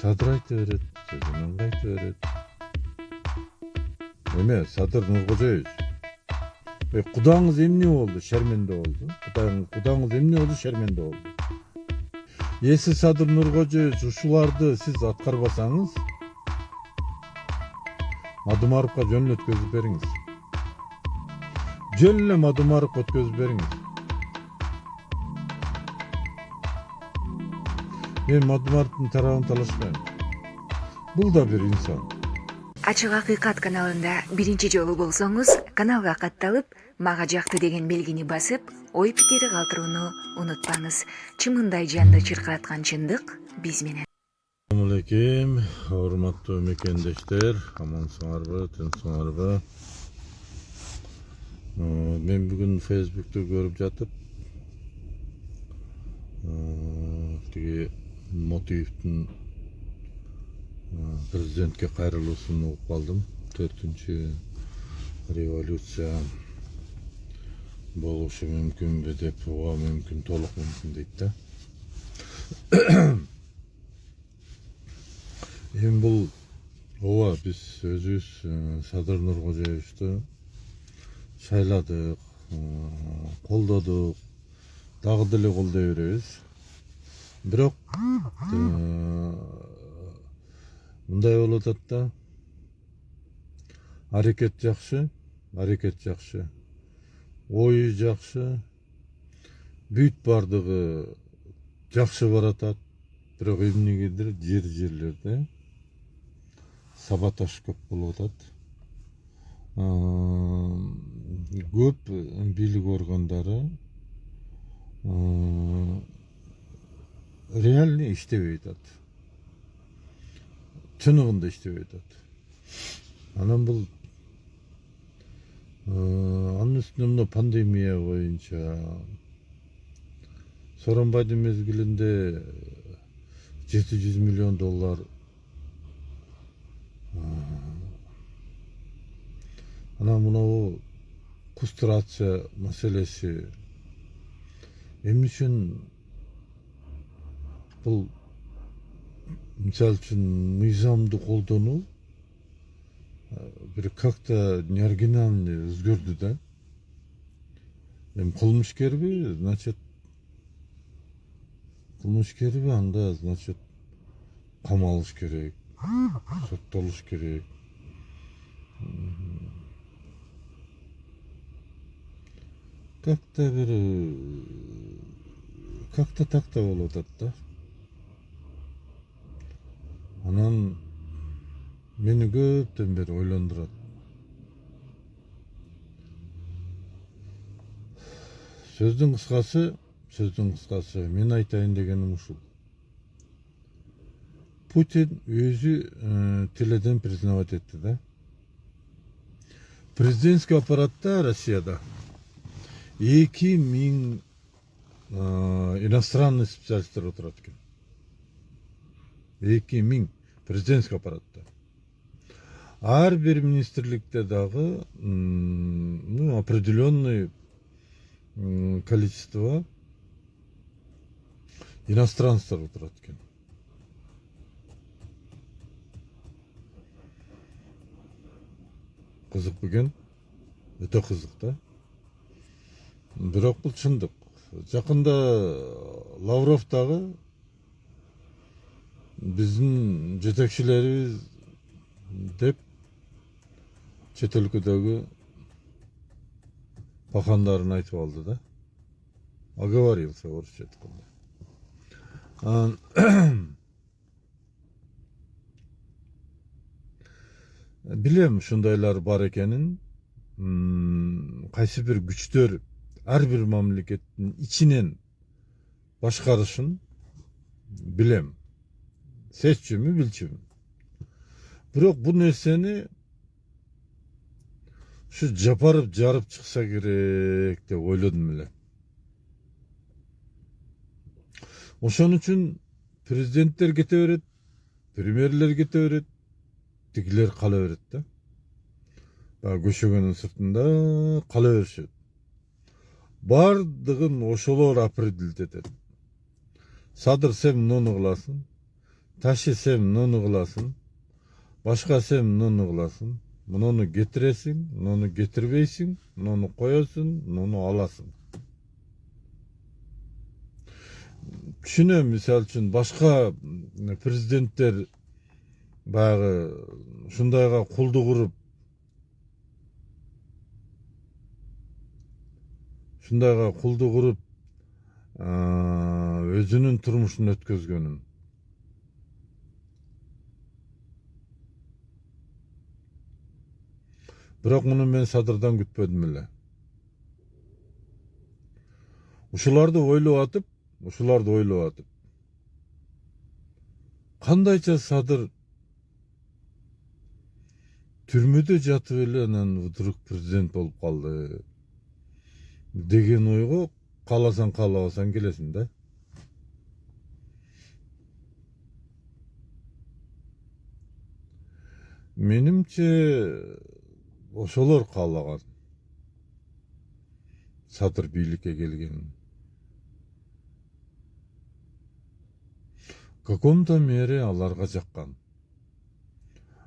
Садыр айта берет, сөзүнөн айта берет. Эме, Садыр Нуркожоевич, Кудаңыз эмне болду? Шерменде болду. Кудаңыз эмне болду? Шерменде болду. Эси Садыр Нуркожоевич ушуларды сиз аткарбасаңыз, Мадумаровго жөн өткөзүп бериңиз. Жөн эле Мадумаровго өткөзүп бериңиз. Мен Мадумаровдун тарабын талашпайм. Бул да бир инсан. Ачык Акыйкат каналында биринчи жолу болсоңуз, каналга катталып, мага жакты деген белгини басып, ой пикири калтырууну унутпаңыз. Чымындай жанды чыркыраткан чындык биз менен. Assalamu alaikum, hormatly mekendештер, амансыңарбы, тынчсыңарбы? Мен бүгүн Facebook'ta көрүп жатып, тиги Мотиевдин президентке кайрылуусун угуп калдым. 4-чү революция болушу мүмкүнбү деп, ооба мүмкүн, толук мүмкүн дейт да. Эми бул ооба биз өзүбүз Садыр Нуркожоевичти шайладык, колдодук, дагы деле колдой беребиз. Бирок мындай болуп атат да, аракет жакшы, ою жакшы, бүт бардыгы жакшы баратат. Бирок эмнегедир жерлерде саботаж көп болуп атат. Көп бийлик органдары реально иштебей атат. Чыныгында иштебей атат. Анан бул анын үстүнө мына пандемия боюнча Сооронбайдын мезгилинде $700 миллион. Анан мынау кустрация маселеси эмне үчүн бул мисалы үчүн мыйзамды колдонуу бир как-то неоригинальный өзгөрдү да. Эми кылмышкерби, значит, анда, значит, камалыш керек, соттолуш керек. Как-то так-то болуп атат да. Анан мени көптөн бери ойлондурат. Сөздүн кыскасы, мен айтайын дегеним ушул. Путин өзү теледен признавать этти да. Президентский аппаратта Россияда 2000 иностранный специалисттер отурат экен. 2000 президентский аппаратта. Ар бир министрликте дагы определенный количество иностранцтар отурат экен. Кызык бекен, өтө кызык да. Бирок бул чындык. Жакында Лавров дагы биздин жетекчилерибиз деп чет өлкөдөгү пахандарын айтып алды да. Оговорился, орусча айтканда. Билем ушундайлар бар экенин. Кайсы бир күчтөр ар бир мамлекеттин ичинен башкарышын билем. Seççümü bilçümü. Bırak bu nerseni şu japarıp jarıp çıksa gerek de oyladım bile. Oşun üçün prezidentler kete öğret, premierler kete öğret, dikiler kala öğret de. Göçögenin sırtında kala öğret. Bardığın oşolor apredildi dedi. Sadır sen onu kılasın. taşısam nonu kılasın, başkasem nonu kılasın, nonu getiresin, nonu getirбейсиң, nonu koyasın, nonu alasın. Düşünüyorum misal üçün başka prezidentler bağı şundayga kuldu kurup, özünün turmuşunu ötközgönün. Biroq bunu men Sadırdan kütmedim ele. Uşulardı oylap atıp, kandayça Sadır türmödө жатып эле анан вдруг президент болуп калды деген ойго кааласаң каалабасаң келесиң да. Менимче ошолор каалаган Садыр бийликке келгенин. Каком-то мере аларга жаккан.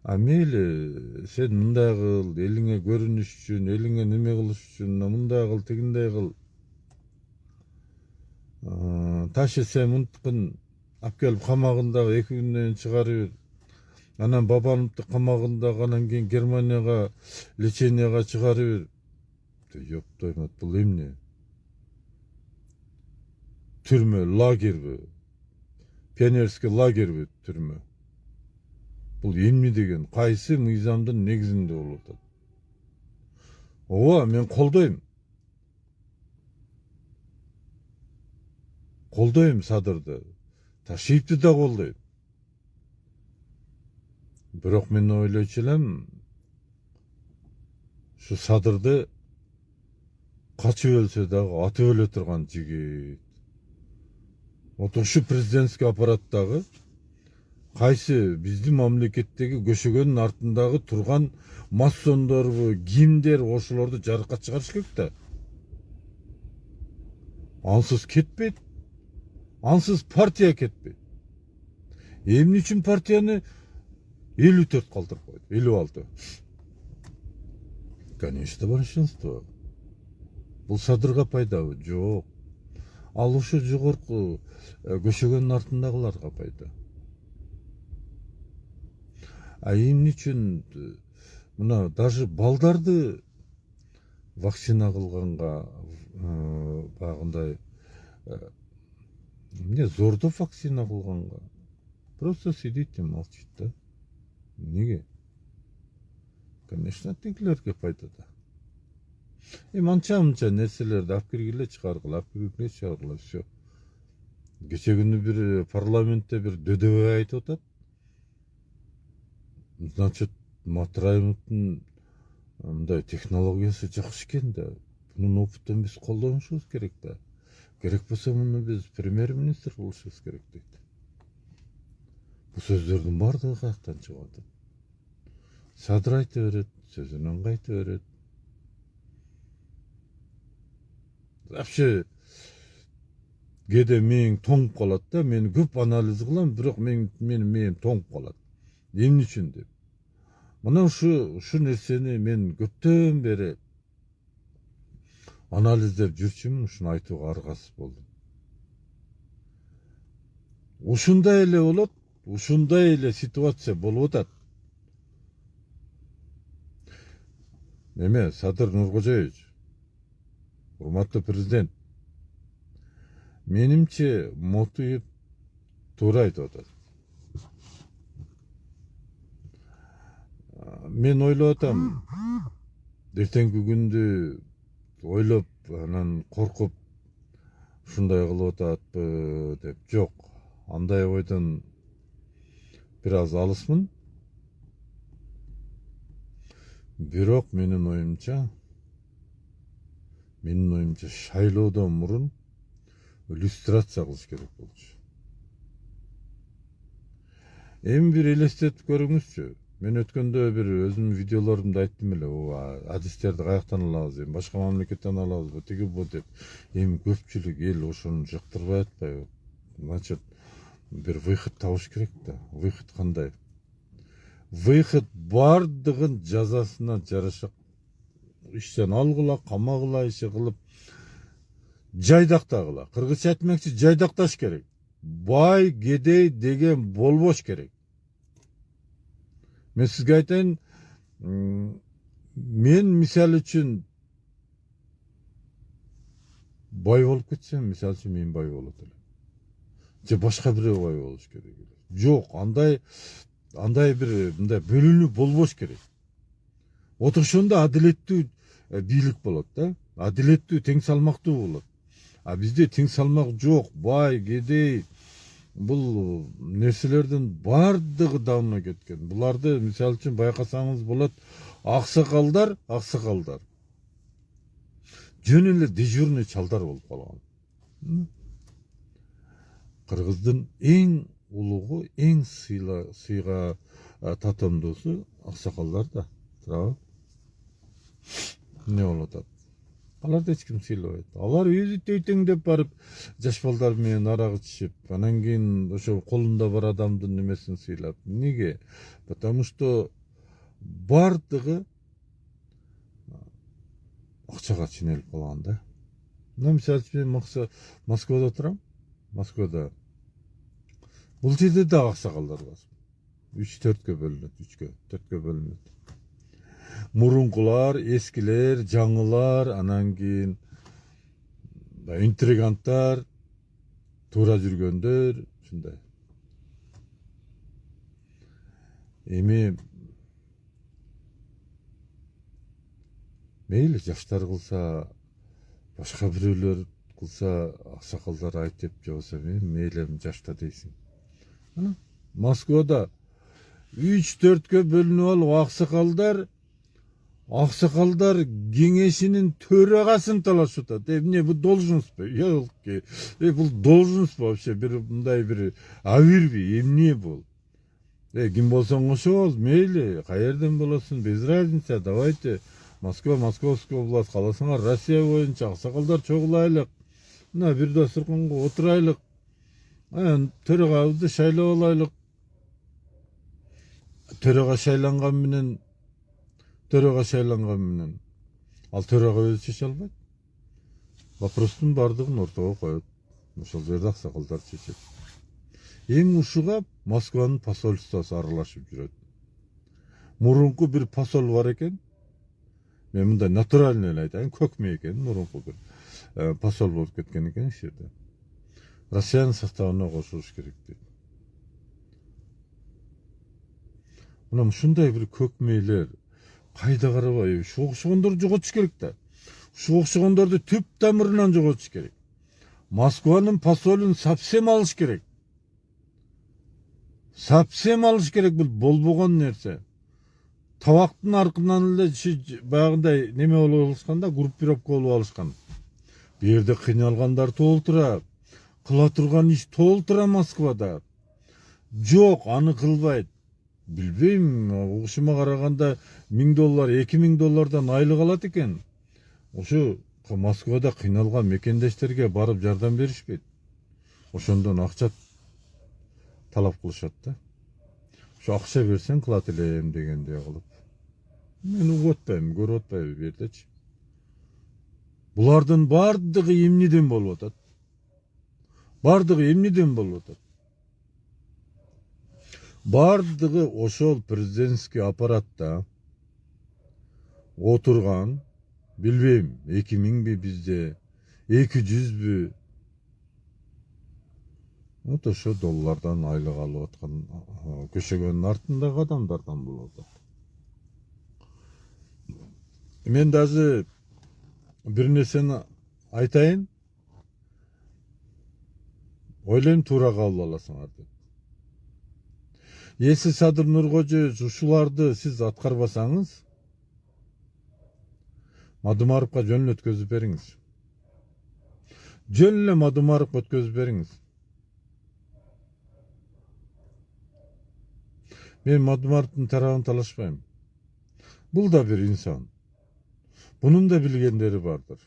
А мейли сен мындай кыл, элиңе көрүнүш үчүн, элиңе неме кылыш үчүн, мындай кыл, тигиндей кыл. Ташы сен мынтыкын алып келип камагындагы 2 күндөн чыгарып, анан бабанымды камагындагы, анан кийин Германияга леченияга чыгарып. Ёптоймот, бул эмне? Түрмө, лагерби? Пионерский лагерби түрмө? Бұл емне деген, қайсы мыйзамдын негизинде болуп атат. Ооба, мен колдойм Садырды. Ташиевди да колдойм. Бирок мен ойлойчу элем, şu Садырды качып өлсө дагы атып өлө турган жигит. Ошо президентский аппараттагы кайсы биздин мамлекеттеги көшөгөнүн артындагы турган массондорбу, кимдер ошолорду жарыкка чыгарыш керек да. Ансыз кетпейт. Ансыз партия кетпейт. Эмне үчүн партияны 54 калтырып койду, 56. Конечно, большинство. Бул Садырга пайдабы? Жок. Ал ошо жогорку көшөгөнүн артындагыларга пайда. А эмне үчүн мына даже балдарды вакцина кылганга багындай эмне зордоп вакцина кылганга просто сидит и молчит да. Неге? Конечно, тигилерге пайда да. Манча нерселерди алып киргиле чыгаргыла, всё. Кече күнү бир парламентте бир дөдөбөй айтып атат. Значит, Матраимовдун мындай технологиясы жакшы экен да. Бунун опытын биз колдонушубуз керек да. Керек болсо муну биз премьер-министр кылышыбыз керек дейт. Бул сөздөрдүн баардыгы каяктан чыгып атат? Садыр айта берет, сөзүнөн кайта берет. Вообще кээде мээң тоңуп калат да. Мен көп анализ кылам, бирок менин мээм тоңуп калат. Эмне үчүн деп? Мына ушу нерсени мен көптөн бери анализдеп жүрчүмүн, ушуну айтууга аргасыз болдум. Ушундай эле болот, ушундай эле ситуация болуп атат. Эме Садыр Нуркожоевич, урматтуу президент, менимче Мотуев туура айтып атат. Мен ойлоп атам, эртеңки күндү ойлоп, анан коркуп ушундай кылып ататпы деп. Жок, андай ойдон бир аз алысмын. Бирок менин оюмча шайлоодон мурун иллюстрация кылыш керек болчу. Эми бир элестетип көрүңүзчү. Мен өткөндө бир өзүмдүн видеолорумда айттым эле, адистерди каяктан алабыз, эми башка мамлекеттен алабызбы, тиги бу деп. Эми көпчүлүк эл ошону жактырбай атпайбы. Значит, bir выход табыш керек да. Выход кандай? Выход бардығын жазасына жараша иштен алгыла, камагыла, иши кылып жайдактагыла. Кыргызча айтмакчы жайдакташ керек. Бай, кедей деген болбош керек. Мен сизге айтайын, мен мисалы үчүн бай болуп кетсем, мисалы үчүн мен бай болот элем. Же башка бирөө бай болуш керек. Жок, андай bir мындай бөлүнүү болбош керек. Отурушунда адилеттүү бийлик болот да. Адилеттүү тең салмактуу болот. А бизде тең салмак жок. Бай, кедей бул нерселердин бардыгы давно кеткен. Буларды мисалы үчүн байкасаңыз болот, аксакалдар жөн эле дежурный чалдар болуп калган. Кыргыздын эң улугу, эң сыйга татымдуусу аксакалдар да. Туурабы? Не болуп атат? Аларды эч ким сыйлабайт. Алар өзү тейтеңдеп барып, жаш балдар менен арак ичип, анан кийин ошо колунда бар адамдын немесин сыйлап. Неге? Потому что бардыгы акчага ченелип калган да. Мисалы үчүн мен Москвада турам. Москвада. Бул жерде да аксакалдар бар. 3-4кө бөлүнөт, 3-4кө бөлүнөт. Мурункулар, эскилер, жаңылар, анан кийин интриганттар, туура жүргөндөр, ушундай. Эми мейли жаштар кылса, башка бирөөлөр кылса, аксакалдар айтып жабаса, мейли жашта дейсиң. Москвада 3-4кө бөлүнүп алып аксакалдар кеңешинин төрагасын талашып атат. Эмне бул должностпу? Ёлки. Бул должностпу вообще? Бир мындай бир авирби, эмне бул? Ким болсоң ошол, мейли, каерден болосуң, без разница, давайте. Москва, Московская область, каласыңар Россия боюнча аксакалдар чогулайлык. Мына бир дасturканга отурайлык. Төрөгабызды шайлап алайлык. Төрөгө шайланган менен ал төрөгө өзү чече албайт. Вопростун бардыгын ортого коет. Ошол жерде аксакалдар чечет. Эң ушуга Москванын посольствосу аралашып жүрөт. Мурунку бир посол бар экен. Мен мындай натуральный эле айтайын, көкмө экен, мурунку бир посол болуп кеткен экен иш жерде. Россиянын составына кошулуш керек дейт. Мына ушундай бир көкмейлер кайда карабай, ушу окшогондорду жоготуш керек да. Ушу окшогондорду түп тамырынан жоготуш керек. Москванын посолун совсем алыш керек. Совсем алыш керек, бул болбогон нерсе. Табактын аркынан эле баягындай неме болуп алышканда, группировка болуп алышкан. Бу жерде кыйналгандар толтура, кыла турган иш толтура Москвада. Жок, аны кылбайт. Билбейм, угушума караганда $1000, $2000 айлык алат экен. Ошо Москвада кыйналган мекендештерге барып жардам беришпейт. Ошондон акча талап кылышат да. Ошо акча берсең кылат элем дегендей кылып. Мен угуп атпайм, көрүп атпайбы бу жердечи. Булардын бардыгы эмнеден болуп атат? Бардыгы ошол президентский аппаратта отурган, билбейм, 2000би бизде, 200бү. Вот ошо доллардан айлык алып аткан көчөгөнүн артындагы адамдардан болот. Мен даже бир нерсени айтайын, ойлойм туура кабыл аласыңар деп. Если Садыр Нуркожоевич ушуларды сиз аткарбасаңыз, Мадумаровго жөн эле өткөзүп бериңиз. Жөн эле Мадумаровго өткөзүп бериңиз. Мен Мадумаровдун тарабын талашпайм. Бул да бир инсан. Бунун да билгендери бардыр.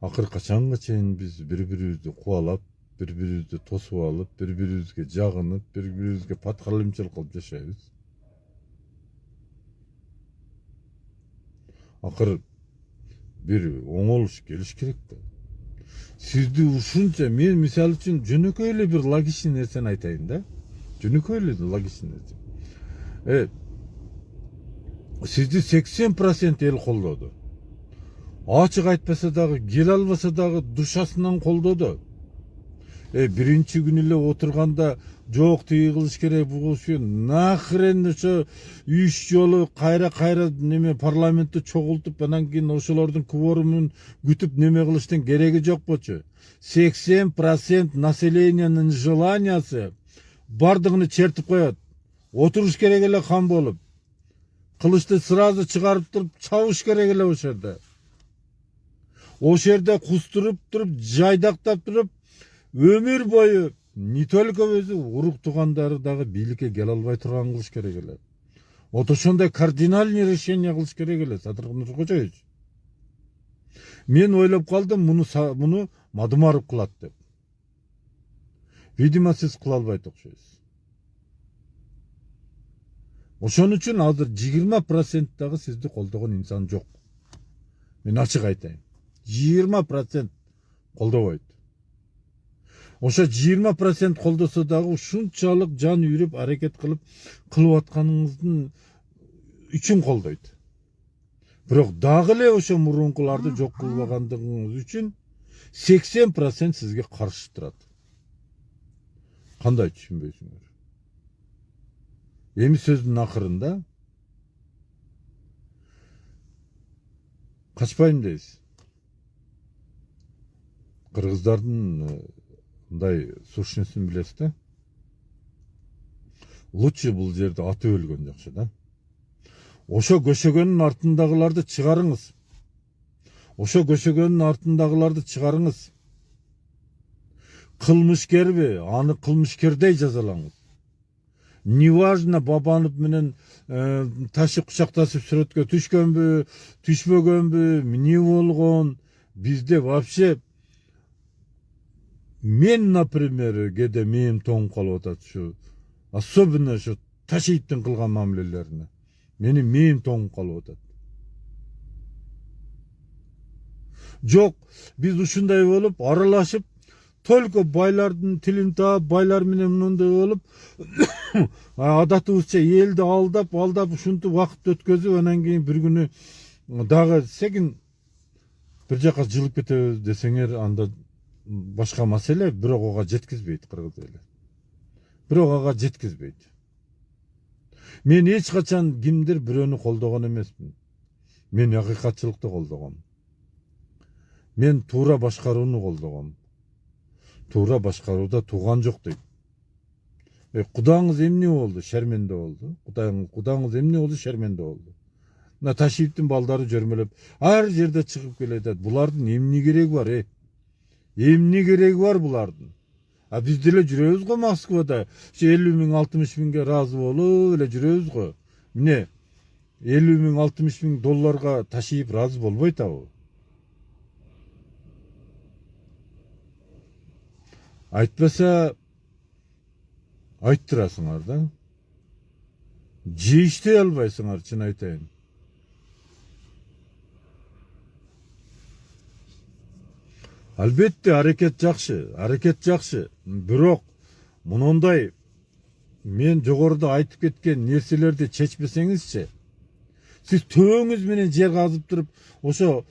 Акыр качанга чейин биз бири-бирибизди кубалап, бири-бирибизди тосуп алып, бири-бирибизге жагынып, бири-бирибизге паткалымчылык кылып жашайбыз. Акыр бир оңолуш келиш керек да. Сизди ушунча мен мисалы үчүн жөнөкөй эле бир логичный нерсени айтайын да. Жөнөкөй эле логичный нерсе. Сизди 80% эл колдоду. Ачык айтпаса дагы, келе албаса дагы душасынан колдоду. Биринчи күн эле отурганда жок тиги кылыш керек, бул ушу нахрен ошо 3 жолу кайра неме парламентти чогултуп, анан кийин ошолордун кворумун күтүп неме кылыштын кереги жок болчу. 80% населениянын желаниясы бардыгын чертип коет. Отуруш керек эле кам болуп. Кылычты сразу чыгарып туруп чабыш керек эле ошол жерде. Ошол жерде кустуруп туруп, жайдактап туруп, өмүр бою не только өзү урук туугандары дагы бийликке келе албай турган кылыш керек эле. Вот ошондой кардинальный решение кылыш керек эле Садыр Нуркожоевич. Мен ойлоп калдым, муну Мадумаров кылат деп. Видимо, сиз кыла албайт окшойсуз. Ошон үчүн азыр 20% дагы сизди колдогон инсан жок. Мен ачык айтайын. 20% колдобойт. Ошо 20% колдосо дагы ушунчалык жан үйрөп аракет кылып атканыңыздын үчүн колдойт. Бирок дагы эле ошо мурункуларды жок кылбагандыгыңыз үчүн 80% сизге каршы турат. Кандай түшүнбөйсүңөр? Эми сөздүн акырында качпайм дейсиз. Кыргыздардын мындай сушнесин билесиз да? Лучше бул жерде аты өлгөн жакшы да. Ошо көшөгөнүн артындагыларды чыгарыңыз. Ошо көшөгөнүн артындагыларды чыгарыңыз. Кылмышкерби? Аны кылмышкердей жазалаңыз. Неважно Бабанов менен ташып кучакташып сүрөткө түшкөнбү, түшпөгөнбү, эмне болгон? Бизде вообще мен, например, кээде мээм тоңуп калып атат ушу. Особенно ушу Ташиевдин кылган мамилелерине. Менин мээм тоңуп калып атат. Жок, биз ушундай болуп, аралашып, только байлардын тилин таап, байлар менен мындай болуп, адатыбызча элди алдап, ушинтип убакыт өткөзүп, анан кийин бир күнү дагы секин бир жака жылып кетебиз десеңер, анда башка маселе, бирок ага жеткизбейт кыргыз эли. Бирок ага жеткизбейт. Мен эч качан кимдир бирөөнү колдогон эмесмин. Мен акыйкатчылыкты колдогом. Мен туура башкарууну колдогом. Туура башкарууда тууган жок дейт. Кудаңыз эмне болду? Шерменде болду. Кудаңыз эмне болду? Шерменде болду. Мына Ташиевдин балдары жөрмөлөп, ар жерде чыгып келет. Булардын эмне кереги бар, Эмне кереги бар булардын? Биз деле жүрөбүз го Москвада. 50 миң, 60 миңге разы болуп эле жүрөбүз го. Эмне? 50 миң, 60 миң долларга Ташиев разы болбойт абы. Айтпаса айттырасыңар да. Жейиштей албайсыңар, чын айтайын. Албетте аракет жакшы. Бирок мындай мен жогоруда айтып кеткен нерселерди чечпесеңизчи, сиз төбөңүз менен жер казып туруп, ошо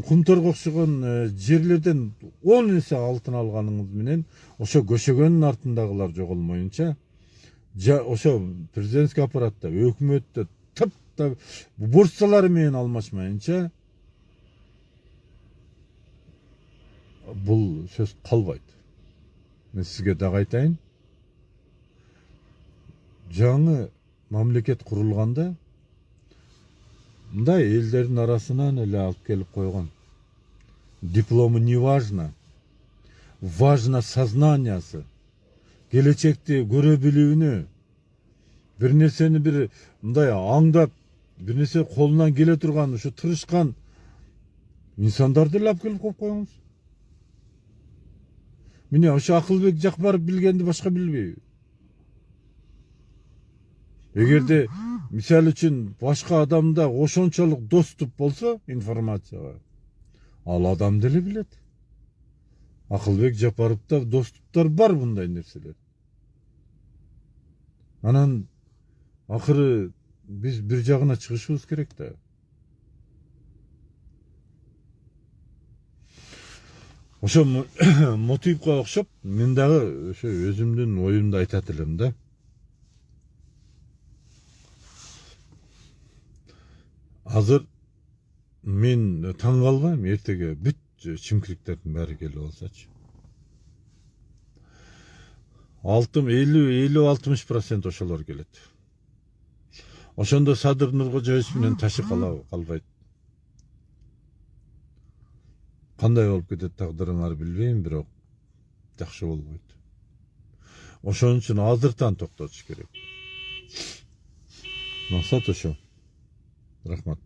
кумторго окшогон жерлерден 10 эсе алтын алганыңыз менен ошо көшөгөнүн артындагылар жоголмоюнча, ошо президентский аппаратта, өкмөттө тыпта бурсалар менен алмашмайынча бул сөз калбайт. Мен сизге дагы айтайын. Жаңы мамлекет курулганда мындай элдердин арасынан эле алып келип койгон. Дипломы не важно. Важно сознаниясы. Келечекти көрө билүүнү, бир нерсени бир мындай аңдап, бир нерсе колунан келе турган, ушу тырышкан İnsandарды эле алып келип коюп коюңуз. Міне ошо Акылбек Жакбаров билгенди башка билбейби? Эгерде мисалы үчүн башка адамда ошончолук доступ болсо информацияга, ал адам деле билет. Акылбек Жапаровда доступтар бар мындай нерселер. Анан акыры биз бир жагына чыгышыбыз керек да. Ошо мотивге окшоп мен дагы ошо өзүмдүн оюмду айтат элем да. Азыр мен таң калбайм, эртеге бүт чимкиликтердин баары келип алсачы. 50-60% ошолор келет. Ошондо Садыр Нуркожоевич менен ташы калбайт. Кандай болуп кетет тагдырыңар билбейм, бирок жакшы болбойт. Ошон үчүн азыртан токтотуш керек. Максат ошо. Рахмат.